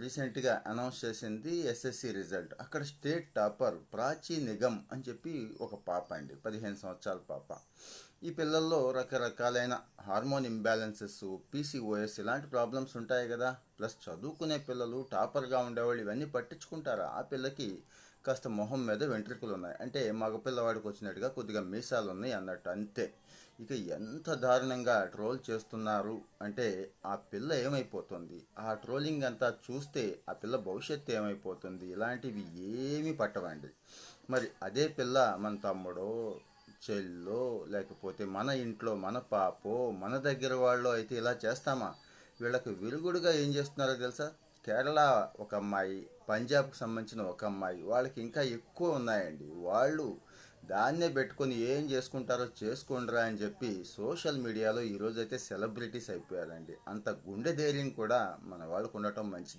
రీసెంట్గా అనౌన్స్ చేసింది SSC result. అక్కడ స్టేట్ టాపర్ ప్రాచీ నిగమ్ అని చెప్పి ఒక పాప అండి, 15 సంవత్సరాల పాప. ఈ పిల్లల్లో రకరకాలైన హార్మోన్ ఇంబ్యాలెన్సెస్, పీసీఓఎస్ ఇలాంటి ప్రాబ్లమ్స్ ఉంటాయి కదా. ప్లస్ చదువుకునే పిల్లలు, టాపర్గా ఉండేవాళ్ళు ఇవన్నీ పట్టించుకుంటారా? ఆ పిల్లకి కాస్త మొహం మీద వెంట్రుకలు ఉన్నాయి, అంటే మగపిల్లవాడికి వచ్చినట్టుగా కొద్దిగా మీసాలు ఉన్నాయి అన్నట్టు, అంతే. ఇక ఎంత దారుణంగా ట్రోల్ చేస్తున్నారు అంటే ఆ పిల్ల ఏమైపోతుంది, ఆ ట్రోలింగ్ అంతా చూస్తే ఆ పిల్ల భవిష్యత్తు ఏమైపోతుంది, ఇలాంటివి ఏమీ పట్టవండి. మరి అదే పిల్ల మన తమ్ముడో, చెల్లో, లేకపోతే మన ఇంట్లో మన పాపో, మన దగ్గర వాళ్ళు అయితే ఇలా చేస్తామా? వీళ్ళకి విరుగుడుగా ఏం చేస్తున్నారో తెలుసా? కేరళ ఒక అమ్మాయి, పంజాబ్కి సంబంధించిన ఒక అమ్మాయి, వాళ్ళకి ఇంకా ఎక్కువ ఉన్నాయండి. వాళ్ళు దాన్నే పెట్టుకొని ఏం చేసుకుంటారో చేసుకోండిరా అని చెప్పి సోషల్ మీడియాలో ఈరోజైతే సెలబ్రిటీస్ అయిపోయారండి. అంత గుండె ధైర్యం కూడా మన వాళ్ళకు ఉండటం మంచిదే.